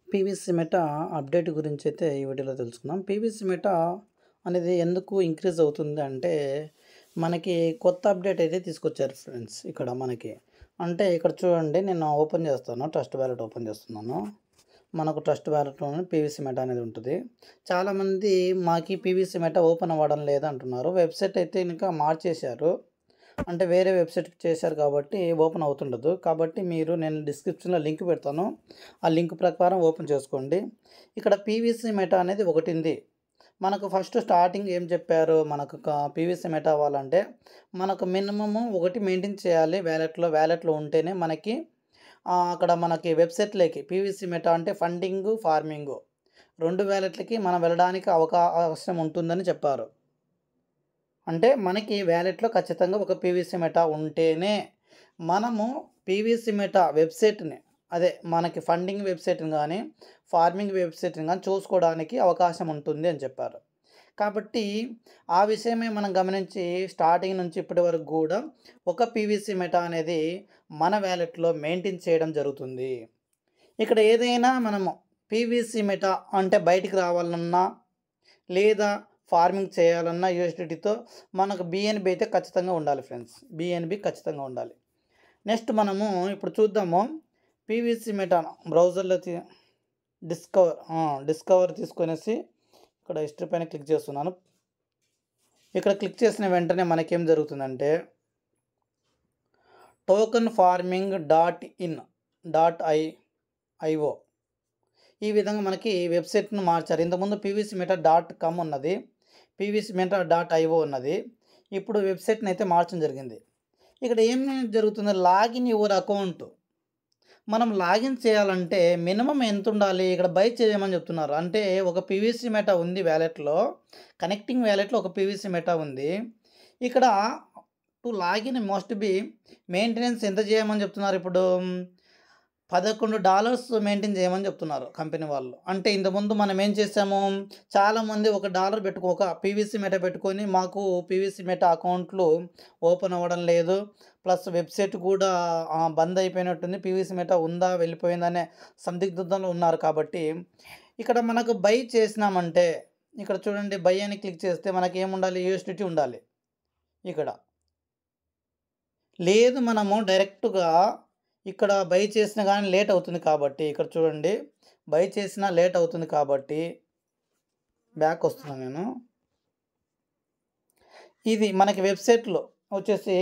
PVC meta update గురించి అయితే ఈ వీడియోలో తెలుసుకుందాం. పీవీసీ మెటా అనేది ఎందుకు ఇంక్రీజ్ అవుతుంది అంటే, మనకి కొత్త అప్డేట్ అయితే తీసుకొచ్చారు ఫ్రెండ్స్. ఇక్కడ మనకి అంటే ఇక్కడ చూడండి, నేను ఓపెన్ చేస్తాను. ట్రస్ట్ వ్యాలెట్ ఓపెన్ చేస్తున్నాను. మనకు ట్రస్ట్ వ్యాలెట్‌లోనే పీవీసీ మెటా అనేది ఉంటుంది. చాలామంది మాకు పీవీసీ మెటా ఓపెన్ అవ్వడం లేదు అంటున్నారు. వెబ్సైట్ అయితే ఇంకా మార్చేశారు. అంటే వేరే వెబ్సైట్ చేశారు కాబట్టి ఓపెన్ అవుతుండదు. కాబట్టి నేను డిస్క్రిప్షన్‌లో లింక్ పెడతాను. ఆ లింక్ ప్రకారం ఓపెన్ చేసుకోండి. ఇక్కడ పీవీసీ మెటా అనేది ఒకటుంది. మనకు ఫస్ట్ స్టార్టింగ్ ఏం చెప్పారు, మనకు పీవీసీ మెటా అవ్వాలంటే మనకు మినిమము ఒకటి మెయింటైన్ చేయాలి వ్యాలెట్‌లో ఉంటేనే మనకి అక్కడ మనకి వెబ్సైట్‌లోకి పీవీసీ మెటా అంటే ఫండింగు, ఫార్మింగు 2 వ్యాలెట్‌లకి మనం వెళ్ళడానికి అవకాశం ఉంటుందని చెప్పారు. అంటే మనకి వ్యాలెట్‌లో ఖచ్చితంగా ఒక పీవీసీ మెటా ఉంటేనే మనము పీవీసీ మెటా వెబ్సైట్‌ని, అదే మనకి ఫండింగ్ వెబ్సైట్‌ని గానీ, ఫార్మింగ్ వెబ్సైట్‌ని గానీ చూసుకోవడానికి అవకాశం ఉంటుంది అని చెప్పారు. కాబట్టి ఆ విషయమే మనం గమనించి స్టార్టింగ్ నుంచి ఇప్పటి వరకు గూడా ఒక పీవీసీ మెటా అనేది మన వ్యాలెట్‌లో మెయింటైన్ చేయడం జరుగుతుంది. ఇక్కడ ఏదైనా మనము పీవీసీ మెటా అంటే బయటికి రావాలన్నా, లేదా ఫార్మింగ్ చేయాలన్నా యూఎస్‌డిటీతో మనకు బీఎన్‌బీ అయితే ఖచ్చితంగా ఉండాలి ఫ్రెండ్స్. బీఎన్‌బీ ఖచ్చితంగా ఉండాలి. నెక్స్ట్ మనము ఇప్పుడు చూద్దాము. పీవీసీ మెటా బ్రౌజర్‌లో డిస్కవర్ తీసుకొనేసి ఇక్కడ హిస్టరీ పైన క్లిక్ చేస్తున్నాను. ఇక్కడ క్లిక్ చేసిన వెంటనే మనకేం జరుగుతుందంటే టోకెన్ ఫార్మింగ్ .in.io ఈ విధంగా మనకి వెబ్సైట్‌ను మార్చారు. ఇంతకుముందు pvcmeta.com ఉన్నది. pvcmeta.io ఉన్నది. ఇప్పుడు వెబ్సైట్‌ని అయితే మార్చడం జరిగింది. ఇక్కడ ఏం జరుగుతుంది, లాగిన్ యువర్ అకౌంట్. మనం లాగిన్ చేయాలంటే మినిమమ్ ఎంత ఉండాలి, ఇక్కడ బై చేయమని చెప్తున్నారు. అంటే ఒక పీవీసీ మెటా ఉంది వ్యాలెట్‌లో, కనెక్టింగ్ వ్యాలెట్‌లో ఒక పీవీసీ మెటా ఉంది. ఇక్కడ to login must be maintenance ఎంత చేయమని చెప్తున్నారు ఇప్పుడు, $11 మెయింటైన్ చేయమని చెప్తున్నారు కంపెనీ వాళ్ళు. అంటే ఇంతకుముందు మనం ఏం చేసాము, చాలామంది $1 ఒక పీవీసీ మెటా పెట్టుకొని మాకు పీవీసీ మెటా అకౌంట్లు ఓపెన్ అవ్వడం లేదు, ప్లస్ వెబ్సైట్ కూడా బంద్ అయిపోయినట్టుంది, పీవీసీ మెటా ఉందా వెళ్ళిపోయిందనే సందిగ్ధతలో ఉన్నారు. కాబట్టి ఇక్కడ మనకు బై చేసినామంటే ఇక్కడ చూడండి, బై అని క్లిక్ చేస్తే మనకి ఏముండాలి, యూఎస్డిటీ ఉండాలి. ఇక్కడ లేదు, మనము డైరెక్ట్‌గా ఇక్కడ బై చేసినా కానీ లేట్ అవుతుంది కాబట్టి ఇక్కడ చూడండి, బై చేసినా లేట్ అవుతుంది కాబట్టి బ్యాక్ వస్తున్నాను నేను. ఇది మనకి వెబ్సైట్లో వచ్చేసి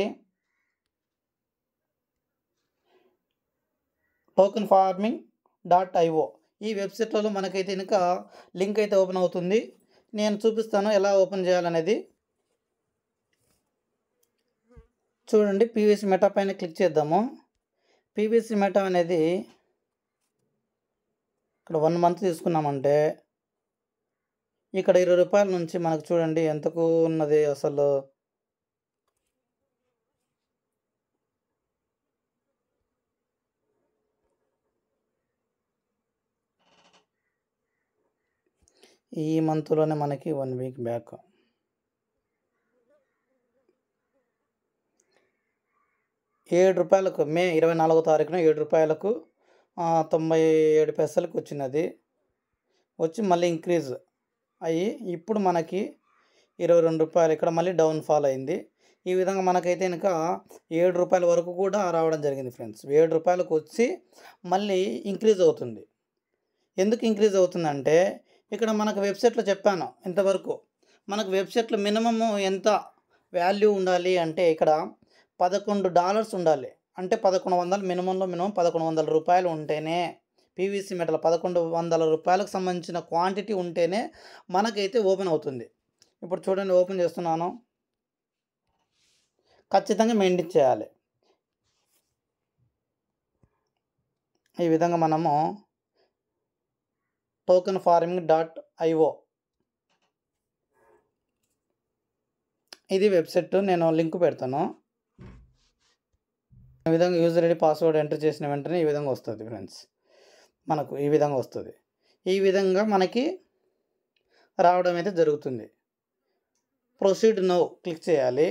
టోకెన్ ఫార్మింగ్ .io ఈ వెబ్సైట్లలో మనకైతే కనుక లింక్ అయితే ఓపెన్ అవుతుంది. నేను చూపిస్తాను ఎలా ఓపెన్ చేయాలనేది. చూడండి, పీవీసీ మెటా పైన క్లిక్ చేద్దాము. పీవీసీ మెటా అనేది ఇక్కడ 1 మంత్ తీసుకున్నామంటే ఇక్కడ ₹20 నుంచి మనకు చూడండి ఎంతకు ఉన్నది అసలు. ఈ మంత్లోనే మనకి 1 వీక్ బ్యాక్ ₹7 మే 24వ తారీఖున ₹7 97 పైసలకు వచ్చినది. వచ్చి మళ్ళీ ఇంక్రీజ్ అయ్యి ఇప్పుడు మనకి ₹22 ఇక్కడ మళ్ళీ డౌన్ ఫాల్ అయింది. ఈ విధంగా మనకైతే కనుక ₹7 వరకు కూడా రావడం జరిగింది ఫ్రెండ్స్. ₹7 వచ్చి మళ్ళీ ఇంక్రీజ్ అవుతుంది. ఎందుకు ఇంక్రీజ్ అవుతుందంటే ఇక్కడ మనకు వెబ్సైట్లో చెప్పాను ఇంతవరకు, మనకు వెబ్సైట్లో మినిమము ఎంత వాల్యూ ఉండాలి అంటే ఇక్కడ $11 ఉండాలి. అంటే 1100 మినిమం ₹1100 ఉంటేనే పీవీసీ మెటల్ ₹1100కు సంబంధించిన క్వాంటిటీ ఉంటేనే మనకైతే ఓపెన్ అవుతుంది. ఇప్పుడు చూడండి, ఓపెన్ చేస్తున్నాను. ఖచ్చితంగా మెయింటైన్ చేయాలి. ఈ విధంగా మనము టోకెన్ ఫార్మింగ్ .io ఇది వెబ్సైట్, నేను లింక్ పెడతాను. ఈ విధంగా యూజర్ ఐడి పాస్వర్డ్ ఎంటర్ చేసిన వెంటనే ఈ విధంగా వస్తుంది ఫ్రెండ్స్. మనకు ఈ విధంగా వస్తుంది. ఈ విధంగా మనకి రావడం అయితే జరుగుతుంది. ప్రొసీడ్ నౌ క్లిక్ చేయాలి.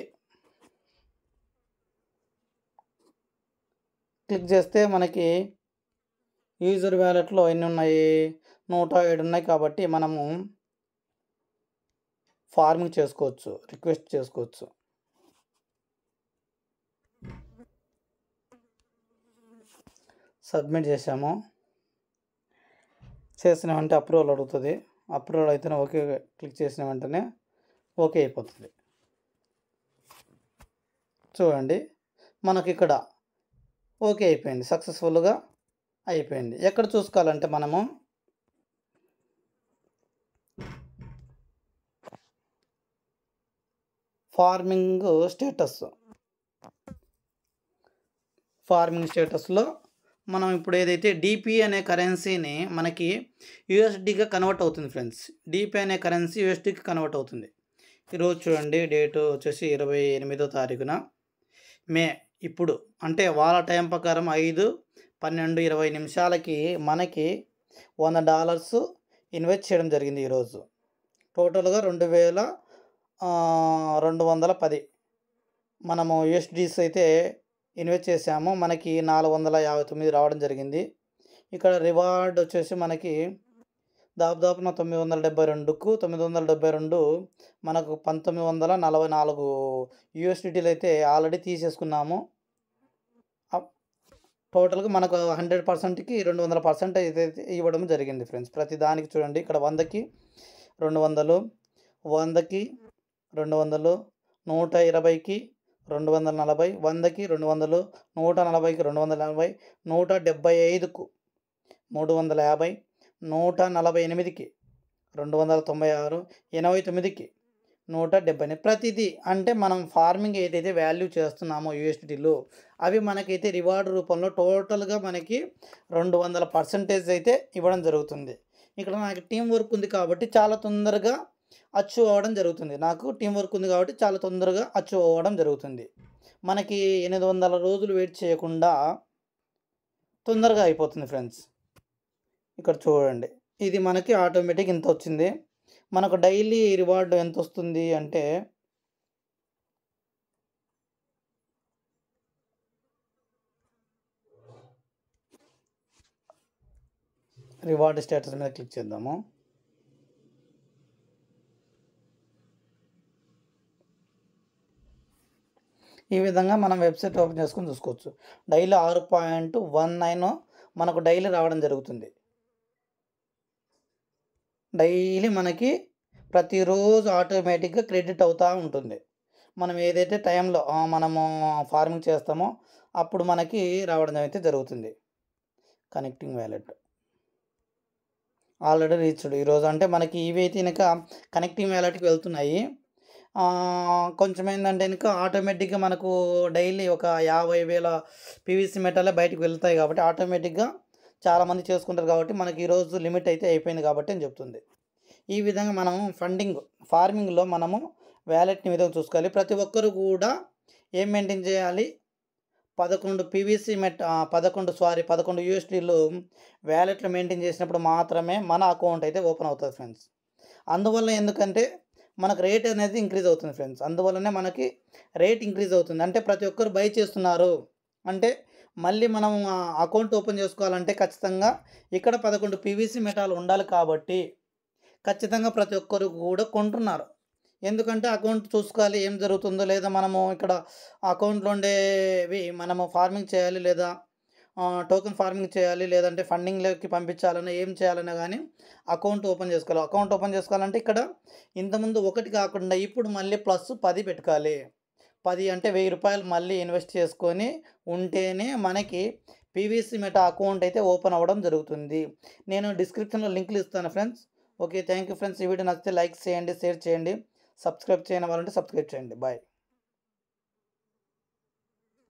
క్లిక్ చేస్తే మనకి యూజర్ వ్యాలెట్లో ఎన్ని ఉన్నాయి? 107 ఉన్నాయి కాబట్టి మనము ఫార్మింగ్ చేసుకోవచ్చు, రిక్వెస్ట్ చేసుకోవచ్చు. సబ్మిట్ చేసాము. చేసిన వెంటనే అప్రూవల్ అడుగుతుంది. అప్రూవల్ అయితేనే ఓకే క్లిక్ చేసిన వెంటనే ఓకే అయిపోతుంది. చూడండి మనకి ఇక్కడ ఓకే అయిపోయింది, సక్సెస్ఫుల్గా అయిపోయింది. ఎక్కడ చూసుకోవాలంటే మనము ఫార్మింగ్ స్టేటస్లో మనం ఇప్పుడు ఏదైతే డిపి అనే కరెన్సీని మనకి యూఎస్డిగా కన్వర్ట్ అవుతుంది ఫ్రెండ్స్. డిపి అనే కరెన్సీ యూఎస్డికి కన్వర్ట్ అవుతుంది. ఈరోజు చూడండి డేటు వచ్చేసి 28వ తారీఖున మే. ఇప్పుడు అంటే వాళ్ళ టైం ప్రకారం 5:12:20 మనకి $100 ఇన్వెస్ట్ చేయడం జరిగింది. ఈరోజు టోటల్గా 2210 మనము యూఎస్డీస్ అయితే ఇన్వెస్ట్ చేసాము. మనకి 459 రావడం జరిగింది. ఇక్కడ రివార్డ్ వచ్చేసి మనకి దాదాపున 972 మనకు 1944 యూఎస్డిటీలు అయితే ఆల్రెడీ తీసేసుకున్నాము. టోటల్గా మనకు 100%కి 200% అయితే ఇవ్వడం జరిగింది ఫ్రెండ్స్. ప్రతి దానికి చూడండి ఇక్కడ 100కి 200, 100కి 200, 120కి 240, 100కి 200, 140కి 240, 175కు 350, 148కి 296, 89కి 170. ప్రతిదీ అంటే మనం ఫార్మింగ్ ఏదైతే వాల్యూ చేస్తున్నామో యూఎస్డిటీలో అవి మనకైతే రివార్డ్ రూపంలో టోటల్గా మనకి 200% అయితే ఇవ్వడం జరుగుతుంది. ఇక్కడ నాకు టీం వర్క్ ఉంది కాబట్టి చాలా తొందరగా అచీవ్ అవ్వడం జరుగుతుంది. నాకు టీం వర్క్ ఉంది కాబట్టి చాలా తొందరగా అచీవ్ అవ్వడం జరుగుతుంది. మనకి 800 రోజులు వెయిట్ చేయకుండా తొందరగా అయిపోతుంది ఫ్రెండ్స్. ఇక్కడ చూడండి ఇది మనకి ఆటోమేటిక్ ఇంత వచ్చింది. మనకు డైలీ రివార్డ్ ఎంత వస్తుంది అంటే రివార్డ్ స్టేటస్ మీద క్లిక్ చేద్దాము. ఈ విధంగా మనం వెబ్సైట్ ఓపెన్ చేసుకొని చూసుకోవచ్చు. డైలీ 6.19 మనకు డైలీ రావడం జరుగుతుంది. డైలీ మనకి ప్రతిరోజు ఆటోమేటిక్గా క్రెడిట్ అవుతూ ఉంటుంది. మనం ఏదైతే టైంలో మనము ఫార్మింగ్ చేస్తామో అప్పుడు మనకి రావడం అయితే జరుగుతుంది. కనెక్టింగ్ వ్యాలెట్ ఆల్రెడీ రీచ్డ్ ఈరోజు అంటే మనకి ఇవైతే కనుక కనెక్టింగ్ వ్యాలెట్కి వెళ్తున్నాయి. కొంచెం ఏంటంటే కనుక ఆటోమేటిక్గా మనకు డైలీ ఒక 50,000 పీవీసీ మెటాలే బయటకు వెళ్తాయి కాబట్టి ఆటోమేటిక్గా చాలామంది చేసుకుంటారు కాబట్టి మనకి ఈరోజు లిమిట్ అయితే అయిపోయింది కాబట్టి అని చెప్తుంది. ఈ విధంగా మనము ఫార్మింగ్లో మనము వ్యాలెట్ని విధంగా చూసుకోవాలి. ప్రతి ఒక్కరు కూడా ఏం మెయింటైన్ చేయాలి? 11 యూఎస్డీలు వ్యాలెట్లో మెయింటైన్ చేసినప్పుడు మాత్రమే మన అకౌంట్ అయితే ఓపెన్ అవుతుంది ఫ్రెండ్స్. అందువల్ల ఎందుకంటే మనకు రేట్ అనేది ఇంక్రీజ్ అవుతుంది ఫ్రెండ్స్. అందువల్లనే మనకి రేట్ ఇంక్రీజ్ అవుతుంది. అంటే ప్రతి ఒక్కరు బై చేస్తున్నారు అంటే మళ్ళీ మనం అకౌంట్ ఓపెన్ చేసుకోవాలంటే ఖచ్చితంగా ఇక్కడ 11 పీవీసీ మెటాలు ఉండాలి కాబట్టి ఖచ్చితంగా ప్రతి ఒక్కరు కూడా కొంటున్నారు. ఎందుకంటే అకౌంట్ చూసుకోవాలి ఏం జరుగుతుందో, లేదా మనము ఇక్కడ అకౌంట్లో ఉండేవి మనము ఫార్మింగ్ చేయాలి, లేదా టోకెన్ ఫార్మింగ్ చేయాలి, లేదంటే ఫండింగ్లోకి పంపించాలన్నా ఏం చేయాలన్నా కానీ అకౌంట్ ఓపెన్ చేసుకోవాలి. అకౌంట్ ఓపెన్ చేసుకోవాలంటే ఇక్కడ ఇంతకుముందు 1 కాకుండా ఇప్పుడు మళ్ళీ +10 పెట్టుకోవాలి. 10 అంటే ₹1000 మళ్ళీ ఇన్వెస్ట్ చేసుకొని ఉంటేనే మనకి పీవీసీ మెటా అకౌంట్ అయితే ఓపెన్ అవ్వడం జరుగుతుంది. నేను డిస్క్రిప్షన్లో లింకులు ఇస్తాను friends. Okay, thank you friends. ఈ వీడియో నచ్చితే లైక్ చేయండి, షేర్ చేయండి, సబ్స్క్రైబ్ చేయని వాళ్ళంటే సబ్స్క్రైబ్ చేయండి. బాయ్.